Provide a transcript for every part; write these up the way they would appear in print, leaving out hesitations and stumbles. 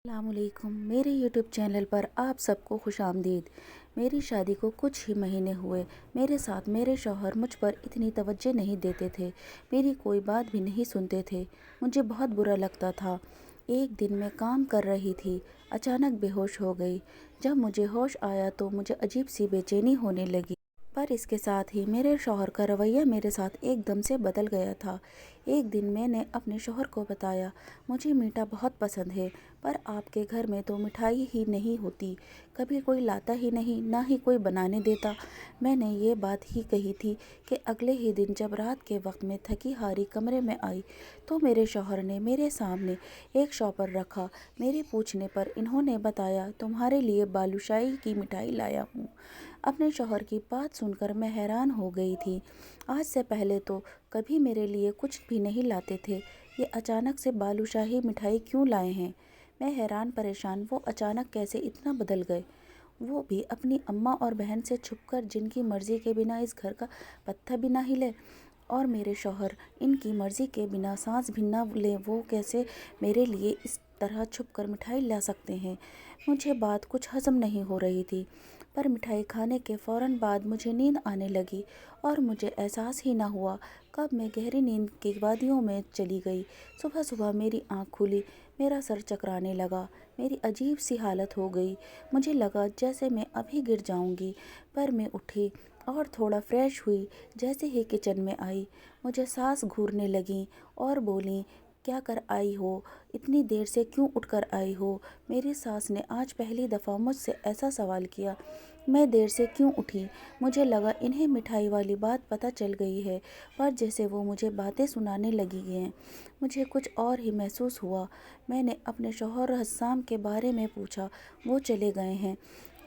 السلام علیکم، میرے یوٹیوب چینل پر آپ سب کو خوش آمدید۔ میری شادی کو کچھ ہی مہینے ہوئے، میرے ساتھ میرے شوہر مجھ پر اتنی توجہ نہیں دیتے تھے، میری کوئی بات بھی نہیں سنتے تھے، مجھے بہت برا لگتا تھا۔ ایک دن میں کام کر رہی تھی، اچانک بے ہوش ہو گئی۔ جب مجھے ہوش آیا تو مجھے عجیب سی بے چینی ہونے لگی۔ پر اس کے ساتھ ہی میرے شوہر کا رویہ میرے ساتھ ایک دم سے بدل گیا تھا۔ ایک دن میں نے اپنے شوہر کو بتایا، مجھے میٹھا بہت پسند ہے، پر آپ کے گھر میں تو مٹھائی ہی نہیں ہوتی، کبھی کوئی لاتا ہی نہیں، نہ ہی کوئی بنانے دیتا۔ میں نے یہ بات ہی کہی تھی کہ اگلے ہی دن جب رات کے وقت میں تھکی ہاری کمرے میں آئی تو میرے شوہر نے میرے سامنے ایک شاپر رکھا۔ میرے پوچھنے پر انہوں نے بتایا، تمہارے لیے بالوشاہی کی مٹھائی لایا ہوں۔ اپنے شوہر کی بات سن کر میں حیران ہو گئی تھی۔ آج سے پہلے تو کبھی میرے لیے کچھ بھی نہیں لاتے تھے، یہ اچانک سے بالوشاہی مٹھائی کیوں لائے ہیں؟ میں حیران پریشان، وہ اچانک کیسے اتنا بدل گئے، وہ بھی اپنی اماں اور بہن سے چھپ کر، جن کی مرضی کے بنا اس گھر کا پتہ بھی نہ ہلے، اور میرے شوہر ان کی مرضی کے بنا سانس بھی نہ لیں، وہ کیسے میرے لیے اس طرح چھپ کر مٹھائی لا سکتے ہیں؟ مجھے بات کچھ ہضم نہیں ہو رہی تھی، پر مٹھائی کھانے کے فوراً بعد مجھے نیند آنے لگی اور مجھے احساس ہی نہ ہوا کب میں گہری نیند کی وادیوں میں چلی گئی۔ صبح صبح میری آنکھ کھلی، میرا سر چکرانے لگا، میری عجیب سی حالت ہو گئی، مجھے لگا جیسے میں ابھی گر جاؤں گی۔ پر میں اٹھی اور تھوڑا فریش ہوئی۔ جیسے ہی کچن میں آئی، مجھے سانس گھورنے لگیں اور بولیں، کیا کر آئی ہو؟ اتنی دیر سے کیوں اٹھ کر آئی ہو؟ میری ساس نے آج پہلی دفعہ مجھ سے ایسا سوال کیا۔ میں دیر سے کیوں اٹھی؟ مجھے لگا انہیں مٹھائی والی بات پتہ چل گئی ہے، پر جیسے وہ مجھے باتیں سنانے لگی ہیں، مجھے کچھ اور ہی محسوس ہوا۔ میں نے اپنے شوہر حسام کے بارے میں پوچھا، وہ چلے گئے ہیں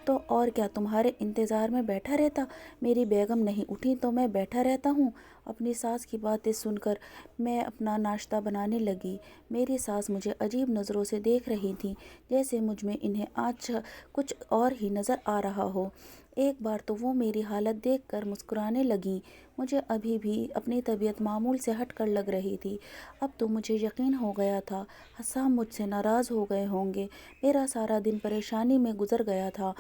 تو اور کیا تمہارے انتظار میں بیٹھا رہتا؟ میری بیگم نہیں اٹھی تو میں بیٹھا رہتا ہوں۔ اپنی ساس کی باتیں سن کر میں اپنا ناشتہ بنانے لگی۔ میری ساس مجھے عجیب نظروں سے دیکھ رہی تھیں، جیسے مجھ میں انہیں آج کچھ اور ہی نظر آ رہا ہو۔ ایک بار تو وہ میری حالت دیکھ کر مسکرانے لگیں۔ مجھے ابھی بھی اپنی طبیعت معمول سے ہٹ کر لگ رہی تھی۔ اب تو مجھے یقین ہو گیا تھا، حسام مجھ سے ناراض ہو گئے ہوں گے۔ میرا سارا دن پریشانی میں گزر گیا تھا۔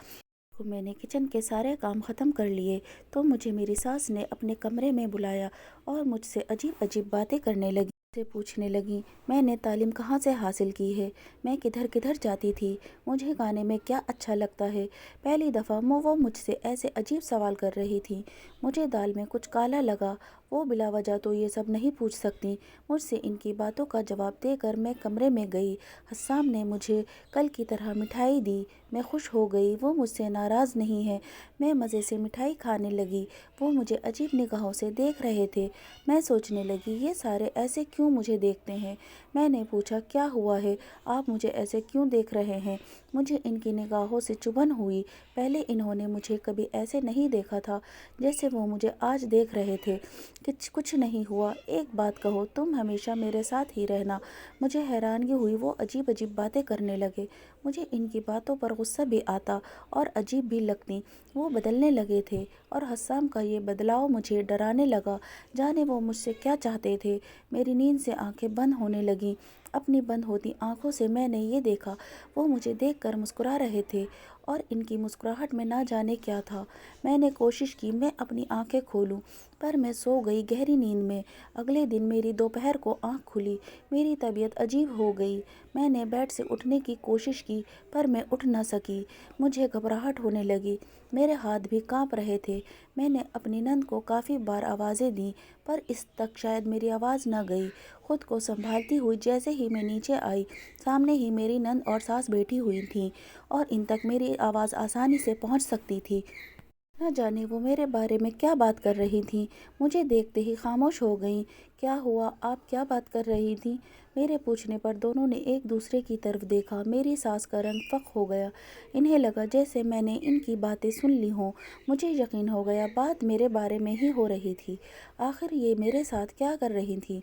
میں نے کچن کے سارے کام ختم کر لیے تو مجھے میری ساس نے اپنے کمرے میں بلایا اور مجھ سے عجیب عجیب باتیں کرنے لگی۔ سے پوچھنے لگیں، میں نے تعلیم کہاں سے حاصل کی ہے، میں کدھر کدھر جاتی تھی، مجھے گانے میں کیا اچھا لگتا ہے۔ پہلی دفعہ وہ مجھ سے ایسے عجیب سوال کر رہی تھیں۔ مجھے دال میں کچھ کالا لگا، وہ بلا وجہ تو یہ سب نہیں پوچھ سکتی۔ مجھ سے ان کی باتوں کا جواب دے کر میں کمرے میں گئی۔ حسام نے مجھے کل کی طرح مٹھائی دی، میں خوش ہو گئی، وہ مجھ سے ناراض نہیں ہے۔ میں مزے سے مٹھائی کھانے لگی، وہ مجھے عجیب نگاہوں سے دیکھ رہے تھے۔ میں سوچنے لگی، یہ سارے ایسے کیوں مجھے دیکھتے ہیں؟ میں نے پوچھا، کیا ہوا ہے، آپ مجھے ایسے کیوں دیکھ رہے ہیں؟ مجھے ان کی نگاہوں سے چبھن ہوئی۔ پہلے انہوں نے مجھے کبھی ایسے نہیں دیکھا تھا جیسے وہ مجھے آج دیکھ رہے تھے۔ کچھ نہیں ہوا، ایک بات کہو، تم ہمیشہ میرے ساتھ ہی رہنا۔ مجھے حیرانگی ہوئی، وہ عجیب عجیب باتیں کرنے لگے۔ مجھے ان کی باتوں پر غصہ بھی آتا اور عجیب بھی لگتی۔ وہ بدلنے لگے تھے اور حسام کا یہ بدلاؤ مجھے ڈرانے لگا۔ جانے وہ مجھ سے کیا چاہتے تھے؟ میری نیند سے آنکھیں بند ہونے لگیں۔ اپنی بند ہوتی آنکھوں سے میں نے یہ دیکھا، وہ مجھے دیکھ کر مسکرا رہے تھے اور ان کی مسکراہٹ میں نہ جانے کیا تھا۔ میں نے کوشش کی میں اپنی آنکھیں کھولوں، پر میں سو گئی گہری نیند میں۔ اگلے دن میری دوپہر کو آنکھ کھلی، میری طبیعت عجیب ہو گئی۔ میں نے بیڈ سے اٹھنے کی کوشش کی، پر میں اٹھ نہ سکی۔ مجھے گھبراہٹ ہونے لگی، میرے ہاتھ بھی کانپ رہے تھے۔ میں نے اپنی نند کو کافی بار آوازیں دیں، پر اس تک شاید میری آواز نہ گئی۔ خود کو سنبھالتی ہوئی جیسے ہی میں نیچے آئی، سامنے ہی میری نند اور ساس بیٹھی ہوئی تھیں اور ان تک میری آواز آسانی سے پہنچ سکتی تھی۔ نہ جانے وہ میرے بارے میں کیا بات کر رہی تھیں، مجھے دیکھتے ہی خاموش ہو گئیں۔ کیا ہوا، آپ کیا بات کر رہی تھیں؟ میرے پوچھنے پر دونوں نے ایک دوسرے کی طرف دیکھا۔ میری ساس کا رنگ فاق ہو گیا، انہیں لگا جیسے میں نے ان کی باتیں سن لی ہوں۔ مجھے یقین ہو گیا بات میرے بارے میں ہی ہو رہی تھی۔ آخر یہ میرے ساتھ کیا کر رہی تھیں؟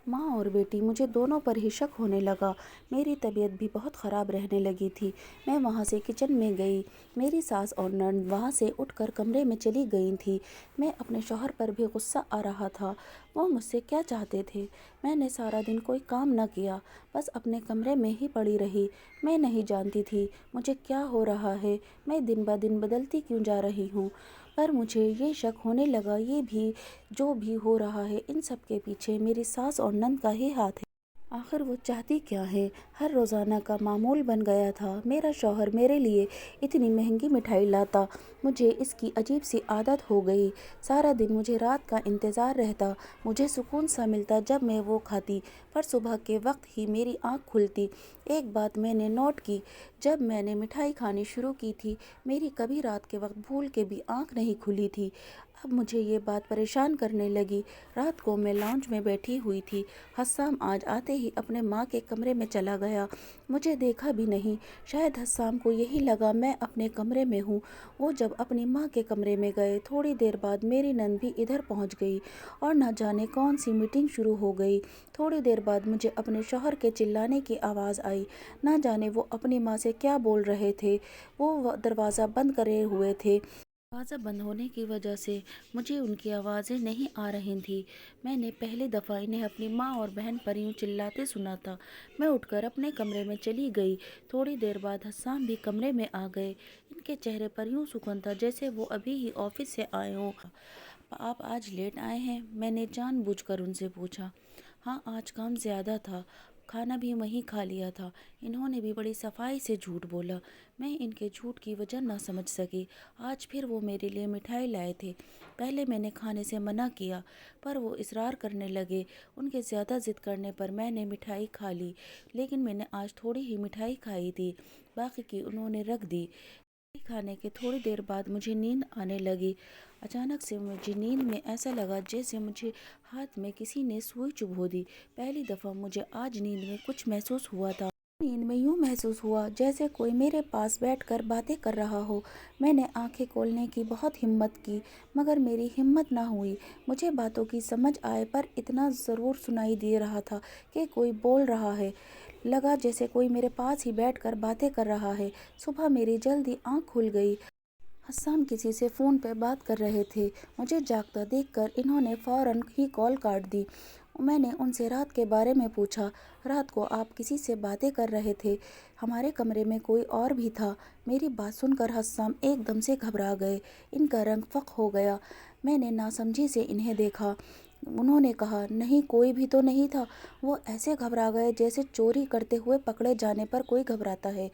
माँ और बेटी मुझे दोनों पर ही शक होने लगा। मेरी तबीयत भी बहुत ख़राब रहने लगी थी। मैं वहाँ से किचन में गई। मेरी सास और ननद वहाँ से उठकर कमरे में चली गई थी। मैं अपने शौहर पर भी गुस्सा आ रहा था। वो मुझसे क्या चाहते थे? मैंने सारा दिन कोई काम न किया, बस अपने कमरे में ही पड़ी रही। मैं नहीं जानती थी मुझे क्या हो रहा है, मैं दिन ब दिन बदलती क्यों जा रही हूँ। पर मुझे ये शक होने लगा, ये भी जो भी हो रहा है इन सब के पीछे मेरी सास और नंद का ही हाथ है। आखिर वो चाहती क्या है? हर रोज़ाना का मामूल बन गया था। मेरा शौहर मेरे लिए इतनी महंगी मिठाई लाता, मुझे इसकी अजीब सी आदत हो गई। सारा दिन मुझे रात का इंतज़ार रहता, मुझे सुकून सा मिलता जब मैं वो खाती, पर सुबह के वक्त ही मेरी आँख खुलती। एक बात मैंने नोट की, जब मैंने मिठाई खानी शुरू की थी, मेरी कभी रात के वक्त भूल के भी आँख नहीं खुली थी। अब मुझे ये बात परेशान करने लगी। रात को मैं लाउंज में बैठी हुई थी। हस्साम आज आते ही अपने माँ के कमरे में चला गया, मुझे देखा भी नहीं। शायद हस्साम को यही लगा मैं अपने कमरे में हूँ। वो जब अपनी माँ के कमरे में गए, थोड़ी देर बाद मेरी नंद भी इधर पहुँच गई और न जाने कौन सी मीटिंग शुरू हो गई। थोड़ी देर बाद मुझे अपने शौहर के चिल्लाने की आवाज़ आई। न जाने वो अपनी माँ से क्या बोल रहे थे। वो दरवाज़ा बंद करे हुए थे। दरवाज़ा बंद होने की वजह से मुझे उनकी आवाज़ें नहीं आ रही थी। मैंने पहली दफ़ा इन्हें अपनी माँ और बहन पर यूँ चिल्लाते सुना था। मैं उठकर अपने कमरे में चली गई। थोड़ी देर बाद हस्साम भी कमरे में आ गए। इनके चेहरे पर यूँ सुकून था जैसे वो अभी ही ऑफिस से आए हों। आप आज लेट आए हैं? मैंने जानबूझकर उनसे पूछा। हाँ, आज काम ज़्यादा था, खाना भी वहीं खा लिया था। इन्होंने भी बड़ी सफाई से झूठ बोला। मैं इनके झूठ की वजह ना समझ सकी। आज फिर वो मेरे लिए मिठाई लाए थे। पहले मैंने खाने से मना किया, पर वो इसरार करने लगे। उनके ज़्यादा ज़िद करने पर मैंने मिठाई खा ली, लेकिन मैंने आज थोड़ी ही मिठाई खाई थी, बाकी की उन्होंने रख दी। खाने के थोड़ी देर बाद मुझे नींद आने लगी। अचानक से मुझे नींद में ऐसा लगा जैसे मुझे हाथ में किसी ने सुई चुभो दी। पहली दफ़ा मुझे आज नींद में कुछ महसूस हुआ था। नींद में यूँ महसूस हुआ जैसे कोई मेरे पास बैठकर बातें कर रहा हो। मैंने आंखें खोलने की बहुत हिम्मत की, मगर मेरी हिम्मत ना हुई। मुझे बातों की समझ आए, पर इतना ज़रूर सुनाई दे रहा था कि कोई बोल रहा है। लगा जैसे कोई मेरे पास ही बैठकर बातें कर रहा है। सुबह मेरी जल्दी आँख खुल गई। हस्साम किसी से फ़ोन पर बात कर रहे थे। मुझे जागता देखकर इन्होंने फ़ौरन ही कॉल काट दी। मैंने उनसे रात के बारे में पूछा। रात को आप किसी से बातें कर रहे थे? हमारे कमरे में कोई और भी था। मेरी बात सुनकर हस्साम एकदम से घबरा गए। इनका रंग फ़क हो गया। मैंने नासमझी से इन्हें देखा। उन्होंने कहा, नहीं, कोई भी तो नहीं था। वो ऐसे घबरा गए जैसे चोरी करते हुए पकड़े जाने पर कोई घबराता है।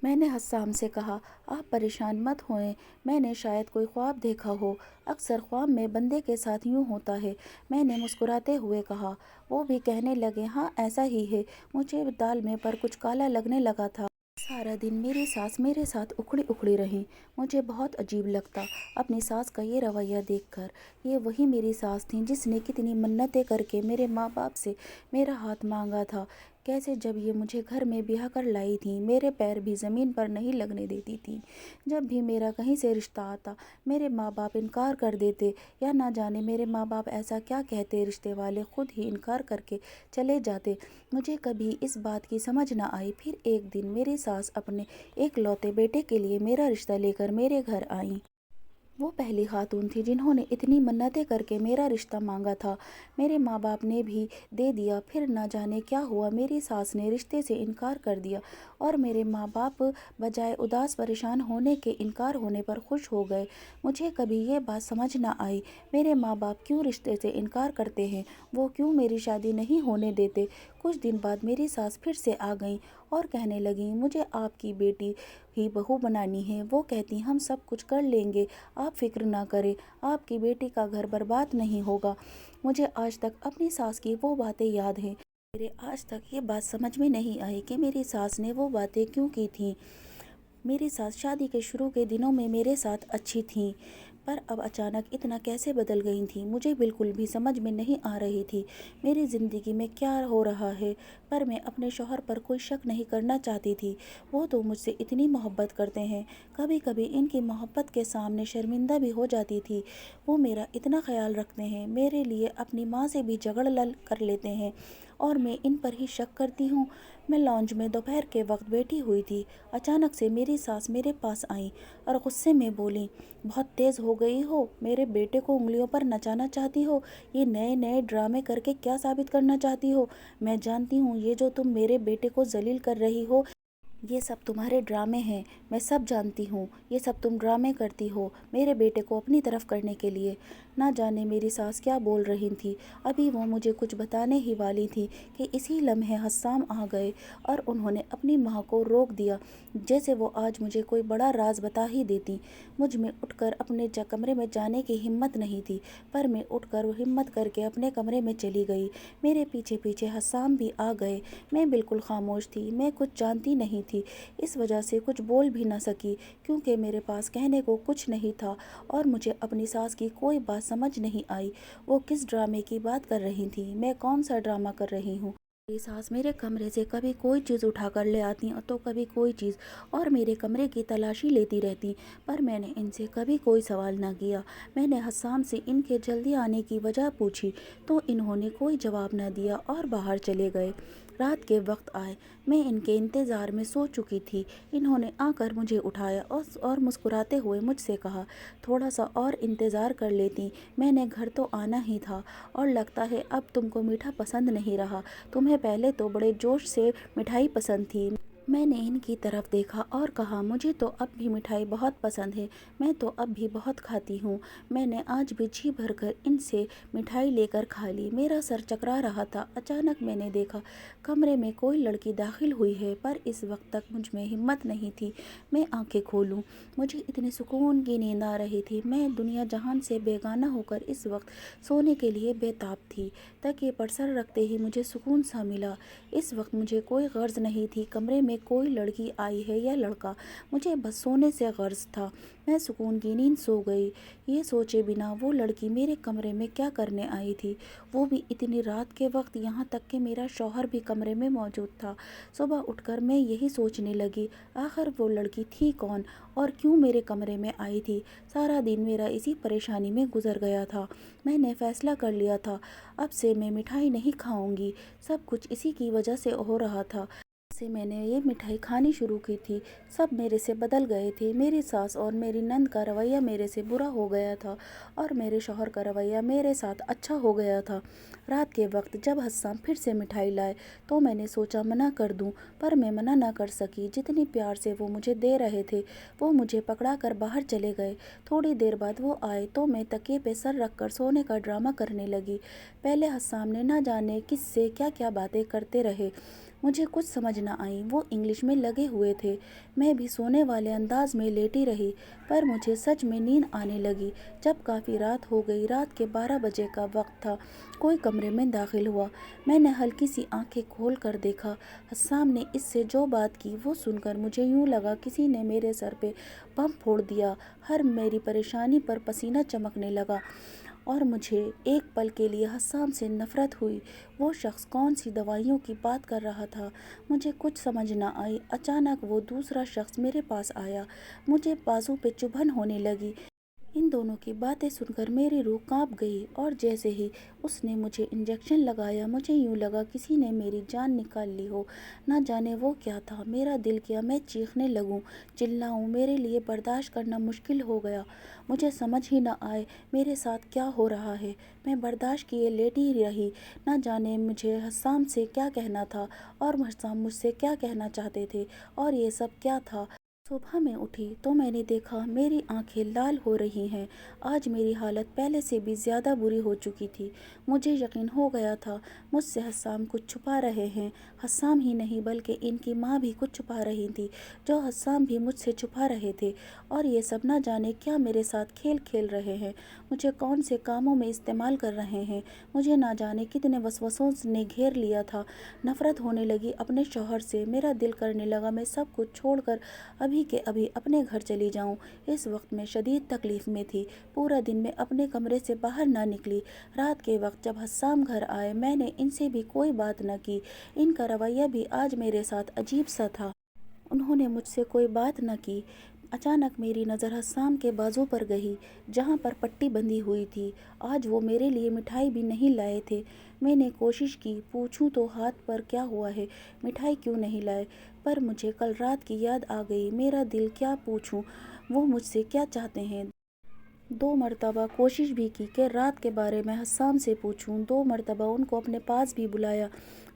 मैंने हस्साम से कहा, आप परेशान मत होएं, मैंने शायद कोई ख्वाब देखा हो। अक्सर ख्वाब में बंदे के साथ यूँ होता है। मैंने मुस्कुराते हुए कहा। वो भी कहने लगे, हाँ ऐसा ही है। मुझे दाल में पर कुछ काला लगने लगा था। सारा दिन मेरी सास मेरे साथ उखड़ी उखड़ी रही। मुझे बहुत अजीब लगता अपनी सास का ये रवैया देखकर। ये वही मेरी सास थी जिसने कितनी मन्नतें करके मेरे माँ बाप से मेरा हाथ मांगा था। कैसे जब ये मुझे घर में ब्याह कर लाई थी, मेरे पैर भी ज़मीन पर नहीं लगने देती थी। जब भी मेरा कहीं से रिश्ता आता, मेरे माँ बाप इनकार कर देते, या ना जाने मेरे माँ बाप ऐसा क्या कहते, रिश्ते वाले खुद ही इनकार करके चले जाते। मुझे कभी इस बात की समझ ना आई। फिर एक दिन मेरी सास अपने एकलौते बेटे के लिए मेरा रिश्ता लेकर मेरे घर आई। वो पहली खातून थी जिन्होंने इतनी मन्नतें करके मेरा रिश्ता मांगा था। मेरे माँ बाप ने भी दे दिया। फिर ना जाने क्या हुआ, मेरी सास ने रिश्ते से इनकार कर दिया और मेरे माँ बाप बजाय उदास परेशान होने के इनकार होने पर खुश हो गए। मुझे कभी ये बात समझ ना आई, मेरे माँ बाप क्यों रिश्ते से इनकार करते हैं, वो क्यों मेरी शादी नहीं होने देते। कुछ दिन बाद मेरी सास फिर से आ गई और कहने लगी, मुझे आपकी बेटी ही बहू बनानी है। वो कहती, हम सब कुछ कर लेंगे, आप फिक्र ना करें, आपकी बेटी का घर बर्बाद नहीं होगा। मुझे आज तक अपनी सास की वो बातें याद हैं। मेरे आज तक ये बात समझ में नहीं आई कि मेरी सास ने वो बातें क्यों की थीं। मेरी सास शादी के शुरू के दिनों में मेरे साथ अच्छी थीं, पर अब अचानक इतना कैसे बदल गई थी मुझे बिल्कुल भी समझ में नहीं आ रही थी। मेरी ज़िंदगी में क्या हो रहा है? पर मैं अपने शौहर पर कोई शक नहीं करना चाहती थी। वो तो मुझसे इतनी मोहब्बत करते हैं, कभी कभी इनकी मोहब्बत के सामने शर्मिंदा भी हो जाती थी। वो मेरा इतना ख्याल रखते हैं, मेरे लिए अपनी माँ से भी झगड़ लड़ कर लेते हैं और मैं इन पर ही शक करती हूँ। मैं लॉन्ज में दोपहर के वक्त बैठी हुई थी। अचानक से मेरी सास मेरे पास आई और गुस्से में बोली, बहुत तेज़ हो गई हो, मेरे बेटे को उंगलियों पर नचाना चाहती हो? ये नए नए ड्रामे करके क्या साबित करना चाहती हो? मैं जानती हूँ ये जो तुम मेरे बेटे को जलील कर रही हो, ये सब तुम्हारे ड्रामे हैं। मैं सब जानती हूँ, ये सब तुम ड्रामे करती हो मेरे बेटे को अपनी तरफ करने के लिए। ना जाने मेरी सास क्या बोल रही थी। अभी वो मुझे कुछ बताने ही वाली थी कि इसी लम्हे हस्साम आ गए और उन्होंने अपनी माँ को रोक दिया, जैसे वो आज मुझे कोई बड़ा राज बता ही देती। मुझ में उठकर अपने कमरे में जाने की हिम्मत नहीं थी, पर मैं उठकर हिम्मत करके अपने कमरे में चली गई। मेरे पीछे पीछे हस्साम भी आ गए। मैं बिल्कुल खामोश थी, मैं कुछ जानती नहीं थी, इस वजह से कुछ बोल भी न सकी, क्योंकि मेरे पास कहने को कुछ नहीं था और मुझे अपनी सास की कोई बात समझ नहीं आई। वो किस ड्रामे की बात कर रही थी, मैं कौन सा ड्रामा कर रही हूँ। मेरी सास मेरे कमरे से कभी कोई चीज़ उठा कर ले आती तो कभी कोई चीज़, और मेरे कमरे की तलाशी लेती रहती, पर मैंने इनसे कभी कोई सवाल ना किया। मैंने हस्साम से इनके जल्दी आने की वजह पूछी तो इन्होंने कोई जवाब न दिया और बाहर चले गए। रात के वक्त आए, मैं इनके इंतज़ार में सो चुकी थी। इन्होंने आकर मुझे उठाया और मुस्कुराते हुए मुझसे कहा, थोड़ा सा और इंतज़ार कर लेती, मैंने घर तो आना ही था। और लगता है अब तुमको मीठा पसंद नहीं रहा, तुम्हें पहले तो बड़े जोश से मिठाई पसंद थी। मैंने इनकी तरफ देखा और कहा, मुझे तो अब भी मिठाई बहुत पसंद है, मैं तो अब भी बहुत खाती हूँ। मैंने आज भी जी भरकर इनसे मिठाई लेकर खा ली। मेरा सर चकरा रहा था। अचानक मैंने देखा कमरे में कोई लड़की दाखिल हुई है, पर इस वक्त तक मुझ में हिम्मत नहीं थी मैं आंखें खोलूं। मुझे इतने सुकून की नींद आ रही थी, मैं दुनिया जहान से बेगाना होकर इस वक्त सोने के लिए बेताब थी। तकिए पर सर रखते ही मुझे सुकून सा मिला। इस वक्त मुझे कोई गर्ज नहीं थी कमरे में कोई लड़की आई है या लड़का, मुझे बस सोने से गर्ज था। मैं सुकून की नींद सो गई, ये सोचे बिना वो लड़की मेरे कमरे में क्या करने आई थी, वो भी इतनी रात के वक्त। यहाँ तक कि मेरा शौहर भी कमरे में मौजूद था। सुबह उठकर मैं यही सोचने लगी, आखिर वो लड़की थी कौन और क्यों मेरे कमरे में आई थी। सारा दिन मेरा इसी परेशानी में गुजर गया था। मैंने फैसला कर लिया था, अब से मैं मिठाई नहीं खाऊंगी। सब कुछ इसी की वजह से हो रहा था। से मैंने ये मिठाई खानी शुरू की थी, सब मेरे से बदल गए थे। मेरी सास और मेरी नंद का रवैया मेरे से बुरा हो गया था और मेरे शौहर का रवैया मेरे साथ अच्छा हो गया था। रात के वक्त जब हस्साम फिर से मिठाई लाए तो मैंने सोचा मना कर दूं, पर मैं मना ना कर सकी। जितनी प्यार से वो मुझे दे रहे थे, वो मुझे पकड़ा कर बाहर चले गए। थोड़ी देर बाद वो आए तो मैं तकिए पे सर रख कर सोने का ड्रामा करने लगी। पहले हस्साम ने ना जाने किससे क्या क्या बातें करते रहे, मुझे कुछ समझ न आई। वो इंग्लिश में लगे हुए थे। मैं भी सोने वाले अंदाज में लेटी रही, पर मुझे सच में नींद आने लगी। जब काफ़ी रात हो गई, रात के 12 बजे का वक्त था, कोई कमरे में दाखिल हुआ। मैंने हल्की सी आंखें खोल कर देखा। हस्साम ने इससे जो बात की वो सुनकर मुझे यूँ लगा किसी ने मेरे सर पे बम फोड़ दिया। हर मेरी परेशानी पर पसीना चमकने लगा और मुझे एक पल के लिए हस्साम से नफ़रत हुई। वो शख्स कौन सी दवाइयों की बात कर रहा था, मुझे कुछ समझ ना आई। अचानक वो दूसरा शख्स मेरे पास आया, मुझे बाजू पे चुभन होने लगी। इन दोनों की बातें सुनकर मेरी रूह कांप गई और जैसे ही उसने मुझे इंजेक्शन लगाया, मुझे यूँ लगा किसी ने मेरी जान निकाल ली हो। ना जाने वो क्या था। मेरा दिल किया मैं चीखने लगूं, चिल्लाऊं, मेरे लिए बर्दाश्त करना मुश्किल हो गया। मुझे समझ ही ना आए मेरे साथ क्या हो रहा है। मैं बर्दाश्त किए लेटी रही। ना जाने मुझे हस्साम से क्या कहना था और हस्साम मुझसे क्या कहना चाहते थे, और ये सब क्या था। सुबह में उठी तो मैंने देखा मेरी आंखें लाल हो रही हैं। आज मेरी हालत पहले से भी ज़्यादा बुरी हो चुकी थी। मुझे यकीन हो गया था मुझसे हस्साम कुछ छुपा रहे हैं। हस्साम ही नहीं बल्कि इनकी माँ भी कुछ छुपा रही थी, जो हस्साम भी मुझसे छुपा रहे थे। और ये सब ना जाने क्या मेरे साथ खेल खेल रहे हैं, मुझे कौन से कामों में इस्तेमाल कर रहे हैं। मुझे ना जाने कितने वसवसों ने घेर लिया था। नफ़रत होने लगी अपने शौहर से। मेरा दिल करने लगा मैं सब कुछ छोड़कर अभी अभी के अभी अपने घर चली जाऊं। इस वक्त मैं शदीद तकलीफ में थी। पूरा दिन मैं अपने कमरे से बाहर ना निकली। रात के वक्त जब हस्साम घर आए, मैंने इनसे भी कोई बात न की। इनका रवैया भी आज मेरे साथ अजीब सा था। उन्होंने मुझसे कोई बात न की। अचानक मेरी नज़र हस्साम के बाजू पर गई, जहाँ पर पट्टी बंधी हुई थी। आज वो मेरे लिए मिठाई भी नहीं लाए थे। मैंने कोशिश की, पूछूं तो हाथ पर क्या हुआ है, मिठाई क्यों नहीं लाए, पर मुझे कल रात की याद आ गई। मेरा दिल, क्या पूछूं, वो मुझसे क्या चाहते हैं। 2 मरतबा कोशिश भी की कि रात के बारे में हस्साम से पूछूं। 2 मरतबा उनको अपने पास भी बुलाया,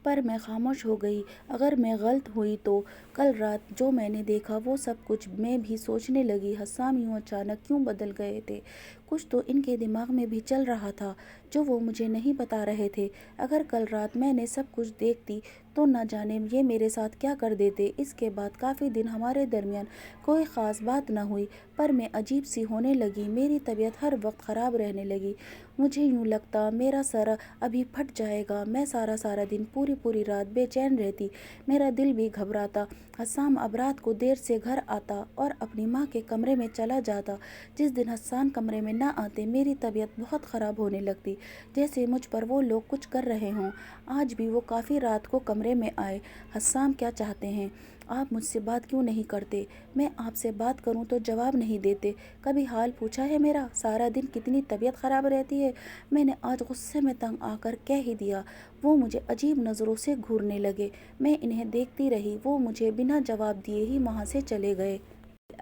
पर मैं खामोश हो गई। अगर मैं गलत हुई तो कल रात जो मैंने देखा वो सब कुछ मैं भी सोचने लगी। हस्साम यूँ अचानक क्यों बदल गए थे? कुछ तो इनके दिमाग में भी चल रहा था जो वो मुझे नहीं बता रहे थे। अगर कल रात मैंने सब कुछ देखती तो न जाने ये मेरे साथ क्या कर देते। इसके बाद काफ़ी दिन हमारे दरमियान कोई ख़ास बात न हुई, पर मैं अजीब सी होने लगी। मेरी तबीयत हर वक्त ख़राब रहने लगी। मुझे यूँ लगता मेरा सर अभी फट जाएगा। मैं सारा सारा दिन, पूरी पूरी रात बेचैन रहती। मेरा दिल भी घबराता। हस्साम अब रात को देर से घर आता और अपनी माँ के कमरे में चला जाता। जिस दिन हस्सान कमरे में ना आते, मेरी तबीयत बहुत ख़राब होने लगती, जैसे मुझ पर वो लोग कुछ कर रहे हों। आज भी वो काफ़ी रात को कमरे में आए। हस्साम, क्या चाहते हैं? आप मुझसे बात क्यों नहीं करते? मैं आपसे बात करूं तो जवाब नहीं देते। कभी हाल पूछा है मेरा? सारा दिन कितनी तबीयत ख़राब रहती है। मैंने आज गुस्से में तंग आकर कह ही दिया। वो मुझे अजीब नज़रों से घूरने लगे। मैं इन्हें देखती रही। वो मुझे बिना जवाब दिए ही वहाँ से चले गए।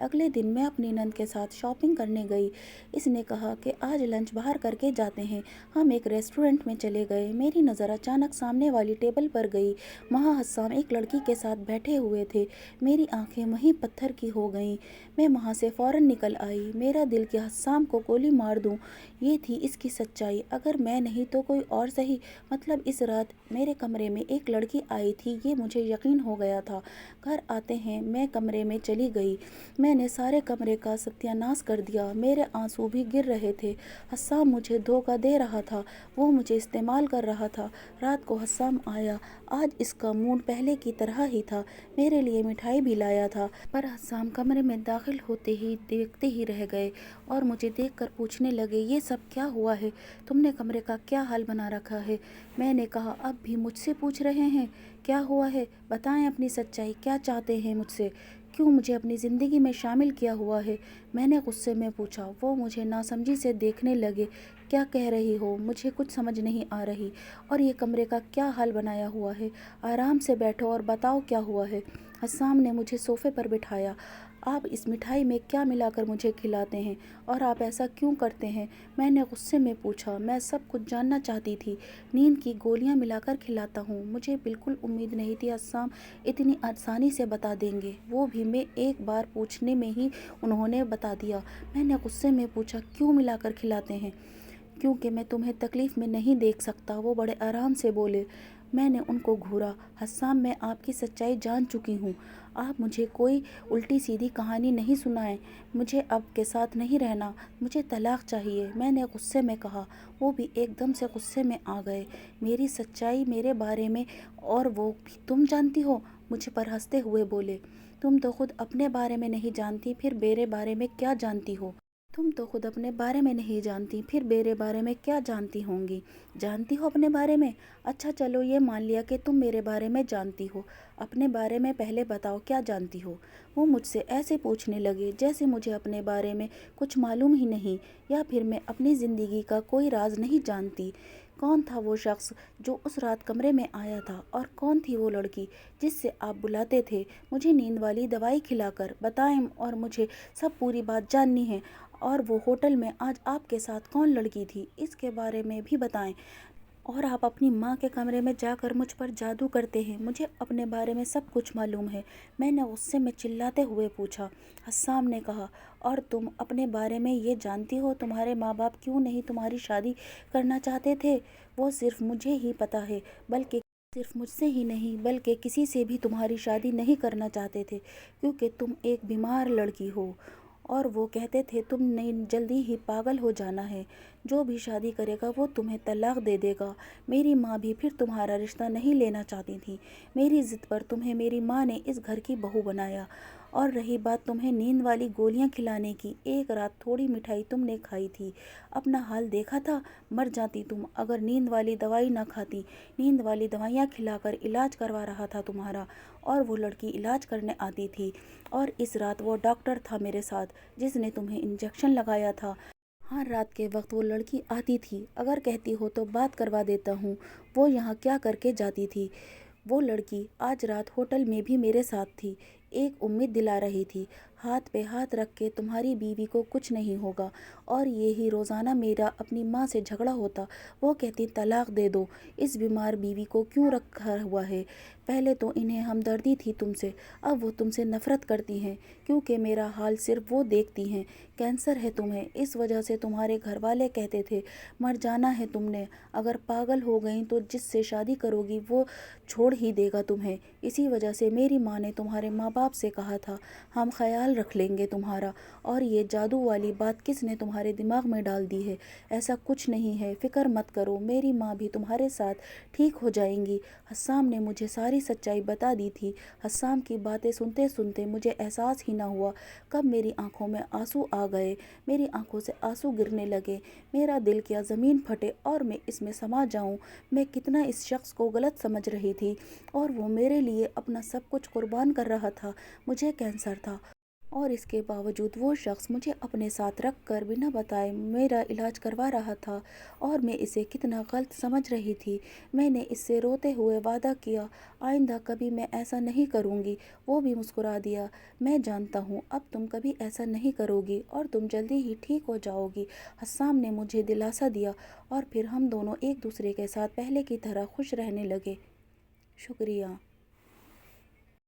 अगले दिन मैं अपनी नंद के साथ शॉपिंग करने गई। इसने कहा कि आज लंच बाहर करके जाते हैं। हम एक रेस्टोरेंट में चले गए। मेरी नज़र अचानक सामने वाली टेबल पर गई। वहाँ हस्साम एक लड़की के साथ बैठे हुए थे। मेरी आंखें वहीं पत्थर की हो गईं। मैं वहाँ से फ़ौरन निकल आई। मेरा दिल कि हस्साम को गोली मार दूँ। ये थी इसकी सच्चाई। अगर मैं नहीं तो कोई और सही। मतलब इस रात मेरे कमरे में एक लड़की आई थी, ये मुझे यकीन हो गया था। घर आते हैं मैं कमरे में चली गई। मैंने सारे कमरे का सत्यानाश कर दिया। मेरे आंसू भी गिर रहे थे। हस्साम मुझे धोखा दे रहा था। वो मुझे इस्तेमाल कर रहा था। रात को हस्साम आया। आज इसका मूड पहले की तरह ही था। मेरे लिए मिठाई भी लाया था, पर हस्साम कमरे में दाखिल होते ही देखते ही रह गए और मुझे देखकर पूछने लगे, ये सब क्या हुआ है? तुमने कमरे का क्या हाल बना रखा है? मैंने कहा, अब भी मुझसे पूछ रहे हैं क्या हुआ है? बताएं अपनी सच्चाई, क्या चाहते हैं मुझसे? क्यों मुझे अपनी ज़िंदगी में शामिल किया हुआ है? मैंने गुस्से में पूछा। वो मुझे नासमझी से देखने लगे। क्या कह रही हो? मुझे कुछ समझ नहीं आ रही। और ये कमरे का क्या हाल बनाया हुआ है? आराम से बैठो और बताओ क्या हुआ है। हस्साम ने मुझे सोफ़े पर बिठाया। आप इस मिठाई में क्या मिलाकर मुझे खिलाते हैं और आप ऐसा क्यों करते हैं? मैंने गुस्से में पूछा। मैं सब कुछ जानना चाहती थी। नींद की गोलियां मिलाकर खिलाता हूँ। मुझे बिल्कुल उम्मीद नहीं थी हस्साम इतनी आसानी से बता देंगे, वो भी मैं एक बार पूछने में ही उन्होंने बता दिया। मैंने गुस्से में पूछा, क्यों मिलाकर खिलाते हैं? क्योंकि मैं तुम्हें तकलीफ़ में नहीं देख सकता, वो बड़े आराम से बोले। मैंने उनको घूरा। हस्साम, मैं आपकी सच्चाई जान चुकी हूँ। आप मुझे कोई उल्टी सीधी कहानी नहीं सुनाएं। मुझे अब के साथ नहीं रहना। मुझे तलाक चाहिए। मैंने गुस्से में कहा। वो भी एकदम से गुस्से में आ गए। मेरी सच्चाई मेरे बारे में, और वो भी तुम जानती हो? मुझ पर हंसते हुए बोले, तुम तो खुद अपने बारे में नहीं जानती, फिर मेरे बारे में क्या जानती हो? तुम तो खुद अपने बारे में नहीं जानती, फिर मेरे बारे में क्या जानती होंगी? जानती हो अपने बारे में? अच्छा चलो, ये मान लिया कि तुम मेरे बारे में जानती हो। अपने बारे में पहले बताओ, क्या जानती हो? वो मुझसे ऐसे पूछने लगे जैसे मुझे अपने बारे में कुछ मालूम ही नहीं, या फिर मैं अपनी ज़िंदगी का कोई राज नहीं जानती। कौन था वो शख्स जो उस रात कमरे में आया था, और कौन थी वो लड़की जिससे आप बुलाते थे मुझे नींद वाली दवाई खिलाकर? बताएं, और मुझे सब पूरी बात जाननी है। और वो होटल में आज आपके साथ कौन लड़की थी, इसके बारे में भी बताएं। और आप अपनी माँ के कमरे में जाकर मुझ पर जादू करते हैं। मुझे अपने बारे में सब कुछ मालूम है। मैंने गुस्से में चिल्लाते हुए पूछा। हस्साम ने कहा, और तुम अपने बारे में ये जानती हो तुम्हारे माँ बाप क्यों नहीं तुम्हारी शादी करना चाहते थे? वो सिर्फ मुझे ही पता है, बल्कि सिर्फ मुझसे ही नहीं बल्कि किसी से भी तुम्हारी शादी नहीं करना चाहते थे, क्योंकि तुम एक बीमार लड़की हो। और वो कहते थे तुमने जल्दी ही पागल हो जाना है। जो भी शादी करेगा वो तुम्हें तलाक दे देगा। मेरी माँ भी फिर तुम्हारा रिश्ता नहीं लेना चाहती थी। मेरी ज़िद पर तुम्हें मेरी माँ ने इस घर की बहू बनाया। और रही बात तुम्हें नींद वाली गोलियां खिलाने की, एक रात थोड़ी मिठाई तुमने खाई थी। अपना हाल देखा था, मर जाती तुम अगर नींद वाली दवाई ना खाती। नींद वाली दवाइयाँ खिलाकर इलाज करवा रहा था तुम्हारा, और वो लड़की इलाज करने आती थी। और इस रात वो डॉक्टर था मेरे साथ जिसने तुम्हें इंजेक्शन लगाया था। हाँ, रात के वक्त वो लड़की आती थी, अगर कहती हो तो बात करवा देता हूँ वो यहाँ क्या करके जाती थी। वो लड़की आज रात होटल में भी मेरे साथ थी, एक उम्मीद दिला रही थी, हाथ पे हाथ रख के तुम्हारी बीवी को कुछ नहीं होगा। और यही रोज़ाना मेरा अपनी माँ से झगड़ा होता। वो कहती तलाक दे दो, इस बीमार बीवी को क्यों रखा हुआ है। पहले तो इन्हें हमदर्दी थी तुमसे, अब वो तुमसे नफ़रत करती हैं क्योंकि मेरा हाल सिर्फ वो देखती हैं। कैंसर है तुम्हें, इस वजह से तुम्हारे घर वाले कहते थे मर जाना है तुमने, अगर पागल हो गई तो जिससे शादी करोगी वो छोड़ ही देगा तुम्हें। इसी वजह से मेरी माँ ने तुम्हारे माँ बाप से कहा था हम ख्याल रख लेंगे तुम्हारा। और ये जादू वाली बात किसने तुम्हारे दिमाग में डाल दी है। ऐसा कुछ नहीं है, फ़िक्र मत करो, मेरी माँ भी तुम्हारे साथ ठीक हो जाएंगी। हस्साम ने मुझे सारी सच्चाई बता दी थी। हस्साम की बातें सुनते सुनते मुझे एहसास ही ना हुआ कब मेरी आंखों में आंसू आ गए। मेरी आंखों से आंसू गिरने लगे। मेरा दिल क्या ज़मीन फटे और मैं इसमें समा जाऊं। मैं कितना इस शख्स को गलत समझ रही थी और वो मेरे लिए अपना सब कुछ कुर्बान कर रहा था। मुझे कैंसर था और इसके बावजूद वो शख्स मुझे अपने साथ रख कर बिना बताए मेरा इलाज करवा रहा था, और मैं इसे कितना गलत समझ रही थी। मैंने इससे रोते हुए वादा किया आइंदा कभी मैं ऐसा नहीं करूँगी। वो भी मुस्कुरा दिया। मैं जानता हूँ अब तुम कभी ऐसा नहीं करोगी और तुम जल्दी ही ठीक हो जाओगी। हस्साम ने मुझे दिलासा दिया और फिर हम दोनों एक दूसरे के साथ पहले की तरह खुश रहने लगे। शुक्रिया।